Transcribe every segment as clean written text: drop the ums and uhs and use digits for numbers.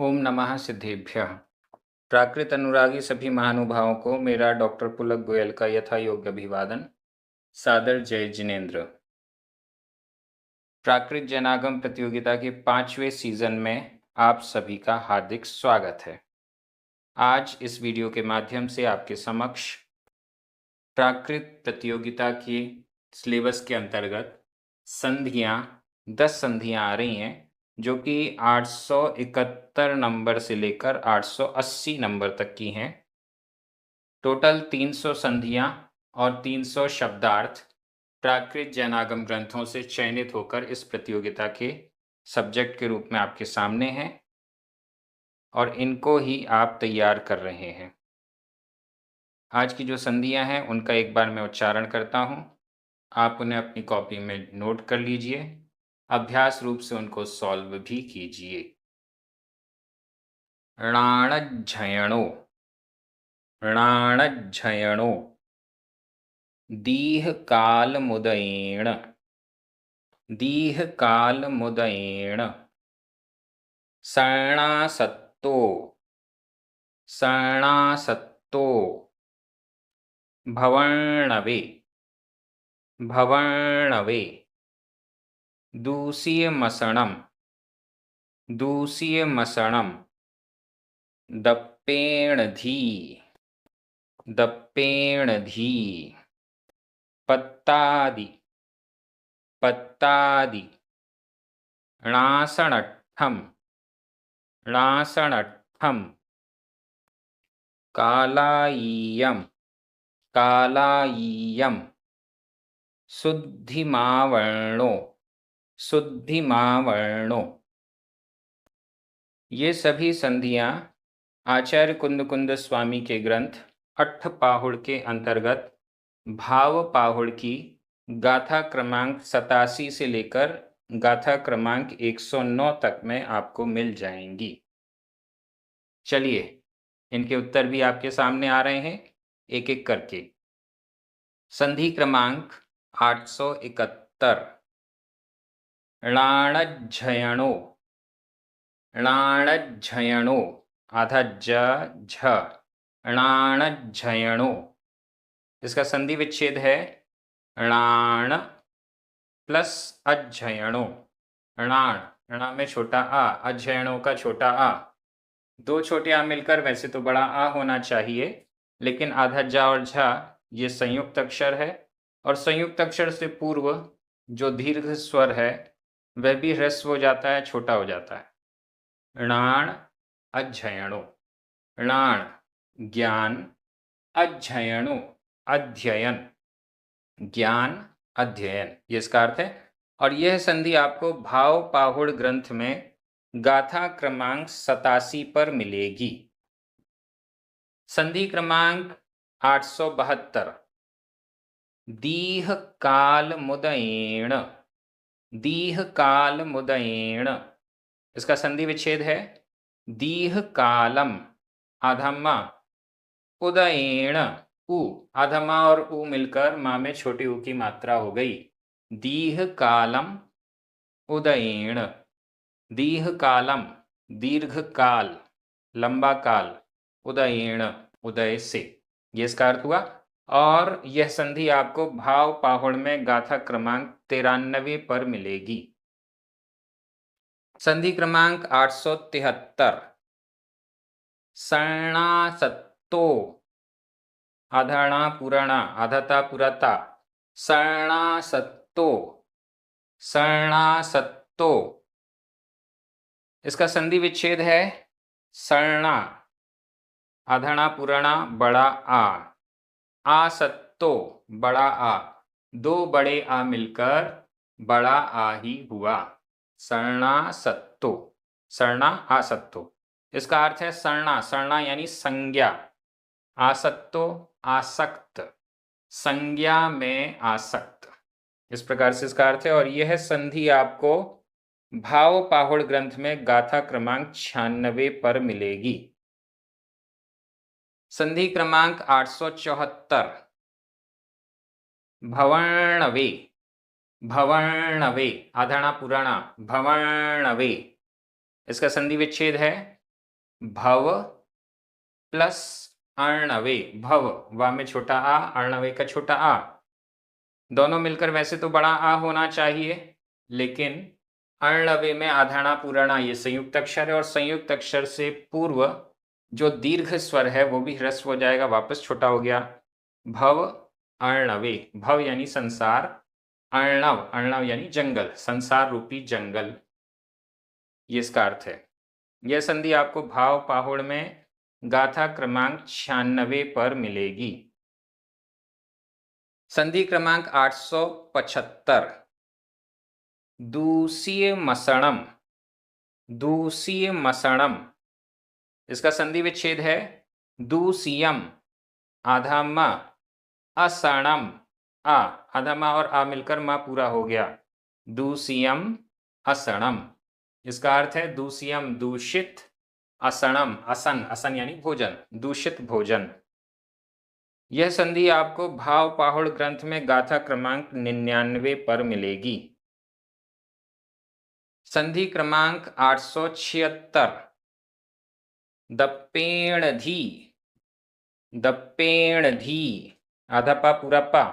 ओम नमः सिद्धेभ्यः। प्राकृत अनुरागी सभी महानुभावों को मेरा डॉक्टर पुलक गोयल का यथा योग्य अभिवादन। सादर जय जिनेन्द्र। प्राकृत जनागम प्रतियोगिता के 5वें सीजन में आप सभी का हार्दिक स्वागत है। आज इस वीडियो के माध्यम से आपके समक्ष प्राकृत प्रतियोगिता के सिलेबस के अंतर्गत संधियाँ 10 संधियाँ आ रही हैं, जो कि 871 नंबर से लेकर 880 नंबर तक की हैं। टोटल 300 संधियाँ और 300 शब्दार्थ प्राकृत जैनागम ग्रंथों से चयनित होकर इस प्रतियोगिता के सब्जेक्ट के रूप में आपके सामने हैं और इनको ही आप तैयार कर रहे हैं। आज की जो संधियाँ हैं उनका एक बार मैं उच्चारण करता हूँ, आप उन्हें अपनी कॉपी में नोट कर लीजिए, अभ्यास रूप से उनको सॉल्व भी कीजिए। णाणज्झयणो, णाणज्झयणो। दीर्घकालमुदयेण, दीर्घकालमुदयेण। शरणासक्तो, शरणासक्तो। भवर्णवे, भवर्णवे। दूषियमसणं, दूषियमसणं। दप्पेणधी, दप्पेणधी। पत्तादि, पत्तादि। णासणट्ठं, णासणट्ठं। कालायीयं, कालायीयं। शुद्धिमावर्णो, शुद्धिमावर्णो। ये सभी संधियाँ आचार्य कुंद स्वामी के ग्रंथ अट्ठपाहुड़ के अंतर्गत भाव पाहुड़ की गाथा क्रमांक 87 से लेकर गाथा क्रमांक 109 तक में आपको मिल जाएंगी। चलिए, इनके उत्तर भी आपके सामने आ रहे हैं एक एक करके। संधि क्रमांक 871, णाणज्झयणो, णाणज्झयणो। आधा ज झ, णाणज्झयणो। इसका संधि विच्छेद है णाण प्लस अज्झयणो। णाण, णा में छोटा आ, अज्झयणों का छोटा आ। दो छोटे आ मिलकर वैसे तो बड़ा आ होना चाहिए, लेकिन आधा जा और झा ये संयुक्त अक्षर है, और संयुक्त अक्षर से पूर्व जो दीर्घ स्वर है वह भी ह्रस्व हो जाता है, छोटा हो जाता है। णाण अज्झयणो। णाण ज्ञान, अध्ययनो अध्ययन, ज्ञान अध्ययन, ये इसका अर्थ है। और यह संधि आपको भाव पाहुड़ ग्रंथ में गाथा क्रमांक 87 पर मिलेगी। संधि क्रमांक 872, दीर्घकालमुदयेण, दीर्घकालमुदयेण। इसका संधि विच्छेद है दीर्घकालम, आधा मा, उदयेण, उ, आधा मा और उ मिलकर मा में छोटी उ की मात्रा हो गई। दीर्घकालम उदयेण। दीर्घकालम दीर्घकाल, लंबा काल, उदयेण उदय से, ये इसका अर्थ हुआ। और यह संधि आपको भाव पाहुड़ में गाथा क्रमांक 93 पर मिलेगी। संधि क्रमांक 873, शरणासक्तो, आधा णा पुराणा, आधा ता पुराता। शरणासक्तो, शरणासक्तो। इसका संधि विच्छेद है शरणा, आधा णा पुराणा बड़ा आ, आसक्तो बड़ा आ। दो बड़े आ मिलकर बड़ा आ ही हुआ। शरणासक्तो, शरणा आसक्तो। इसका अर्थ है शरणा, शरणा यानी संज्ञा, आसक्तो आसक्त, संज्ञा में आसक्त, इस प्रकार से इसका अर्थ है। और यह संधि आपको भाव पाहुड़ ग्रंथ में गाथा क्रमांक 96 पर मिलेगी। संधि क्रमांक 874, भवर्णवे, भवर्णवे, आधा णा पुराणा, भवर्णवे। इसका संधि विच्छेद है भव प्लस अर्णवे, भव, वा में छोटा आ, अर्णवे का छोटा आ, दोनों मिलकर वैसे तो बड़ा आ होना चाहिए, लेकिन अर्णवे में आधाना पूर्णा ये संयुक्त अक्षर है और संयुक्त अक्षर से पूर्व जो दीर्घ स्वर है वो भी ह्रस्व हो जाएगा, वापस छोटा हो गया। भव अर्णवे, भव यानी संसार, अर्णव, अर्णव यानी जंगल, संसार रूपी जंगल, ये इसका अर्थ है। यह संधि आपको भाव पाहुड़ में गाथा क्रमांक 96 पर मिलेगी। संधि क्रमांक 875, दूसीय मसणम, दूसीय मसणम, इसका संधि विच्छेद है दूसियम, आधा म, असणम, आ, आधा मा और आ मिलकर मा पूरा हो गया, दूसियम असणम, इसका अर्थ है दूसियम दूषित, असणम असन, असन यानी भोजन, दूषित भोजन। यह संधि आपको भाव पाहुड़ ग्रंथ में गाथा क्रमांक 99 पर मिलेगी। संधि क्रमांक 876, दप्पेणधी, दप्पेणधी, आधा पा पूरा पा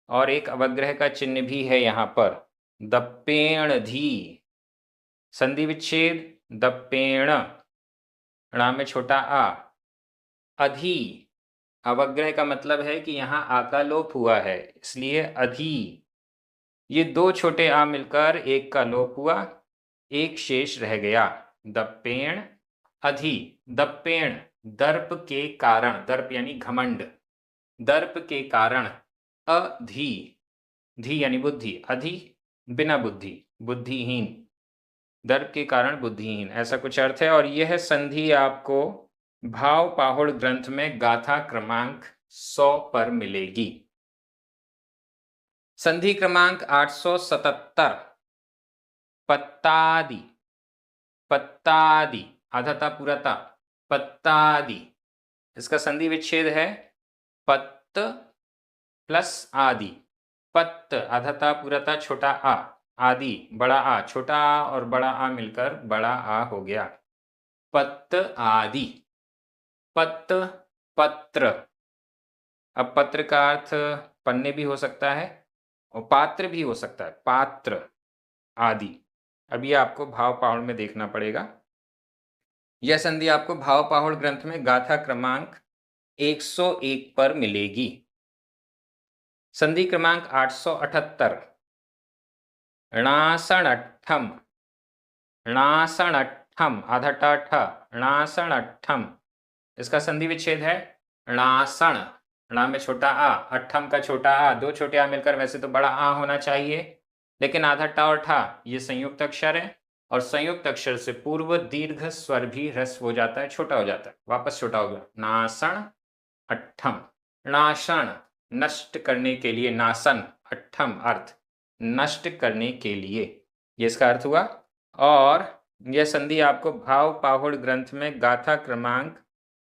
और एक अवग्रह का चिन्ह भी है यहाँ पर, दप्पेणधी, संधि विच्छेद दप्पेण, णा में छोटा आ, अधि, अवग्रह का मतलब है कि यहाँ आ का लोप हुआ है, इसलिए अधि, ये दो छोटे आ मिलकर एक का लोप हुआ, एक शेष रह गया, दप्पेण अधि, दप्पेण दर्प के कारण, दर्प यानी घमंड, दर्प के कारण, अधि, धी यानी बुद्धि, अधि बिना बुद्धि, बुद्धिहीन, दर्प के कारण बुद्धिहीन, ऐसा कुछ अर्थ है। और यह संधि आपको भाव पाहुड़ ग्रंथ में गाथा क्रमांक 100 पर मिलेगी। संधि क्रमांक 877, पत्तादि, पत्तादि, आधा ता पूरा ता, पत्तादि, इसका संधि विच्छेद है पत्त प्लस आदि, पत्त, आधा ता पूरा ता छोटा आ, आदि बड़ा आ, छोटा आ और बड़ा आ मिलकर बड़ा आ हो गया, पत्त आदि, पत्त पत्र, अब पत्र का अर्थ पन्ने भी हो सकता है और पात्र भी हो सकता है, पात्र आदि। अब ये आपको भाव पाहुड़ में देखना पड़ेगा। यह संधि आपको भाव पाहुड़ ग्रंथ में गाथा क्रमांक 101 पर मिलेगी। संधि क्रमांक 878, णासणट्ठम, णासणट्ठम, आधा टा ठ, णासणट्ठम, इसका संधि विच्छेद है णासण, णा में छोटा आ, अट्ठम का छोटा आ, दो छोटे आ मिलकर वैसे तो बड़ा आ होना चाहिए, लेकिन आधा टा और ठा ये संयुक्त अक्षर है और संयुक्त अक्षर से पूर्व दीर्घ स्वर भी ह्रस्व हो जाता है, छोटा हो जाता है, वापस छोटा हो गया, नासण अट्ठम, नाशण नष्ट करने के लिए, नासन, अट्ठम अर्थ नष्ट करने के लिए, ये इसका अर्थ हुआ। और यह संधि आपको भाव पाहुड़ ग्रंथ में गाथा क्रमांक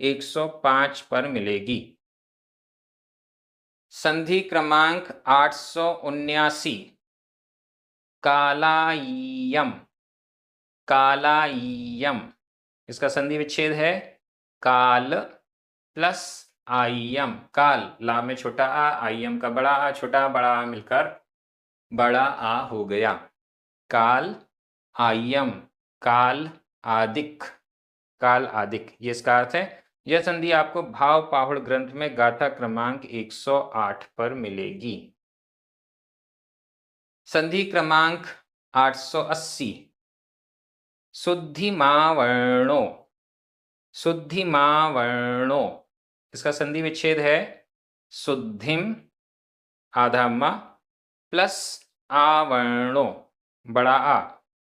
105 पर मिलेगी। संधि क्रमांक 879, कालाय्यम, कालाय्यम, इसका संधि विच्छेद है काल प्लस आय्यम, काल, ला में छोटा आ, आय्यम का बड़ा आ, छोटा बड़ा आ मिलकर बड़ा आ हो गया, काल आय्यम, काल आदिक, काल आदिक, ये इसका अर्थ है। यह संधि आपको भाव पाहुड़ ग्रंथ में गाथा क्रमांक 108 पर मिलेगी। संधि क्रमांक 880, शुद्धिमावर्णो, शुद्धिमावर्णो, इसका संधि विच्छेद है शुद्धिम, आधा मा प्लस आवर्णो, बड़ा आ,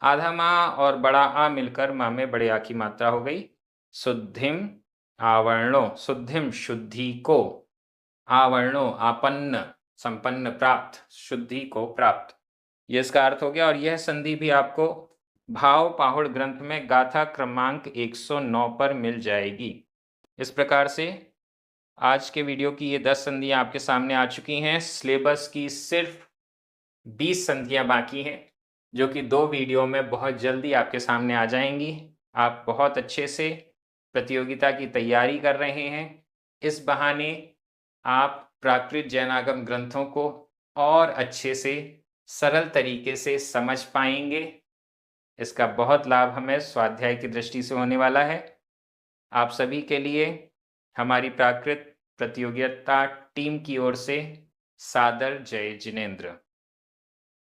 आधा मा और बड़ा आ मिलकर मा में बड़े आ की मात्रा हो गई, शुद्धिम आवर्णो, शुद्धिम शुद्धि को, आवर्णो आपन्न संपन्न प्राप्त, शुद्धि को प्राप्त, ये इसका अर्थ हो गया। और यह संधि भी आपको भाव पाहुड़ ग्रंथ में गाथा क्रमांक 109 पर मिल जाएगी। इस प्रकार से आज के वीडियो की ये 10 संधियाँ आपके सामने आ चुकी हैं। सिलेबस की सिर्फ 20 संधियाँ बाकी हैं, जो कि 2 वीडियो में बहुत जल्दी आपके सामने आ जाएंगी। आप बहुत अच्छे से प्रतियोगिता की तैयारी कर रहे हैं, इस बहाने आप प्राकृत जैनागम ग्रंथों को और अच्छे से सरल तरीके से समझ पाएंगे। इसका बहुत लाभ हमें स्वाध्याय की दृष्टि से होने वाला है। आप सभी के लिए हमारी प्राकृत प्रतियोगिता टीम की ओर से सादर जय जिनेंद्र।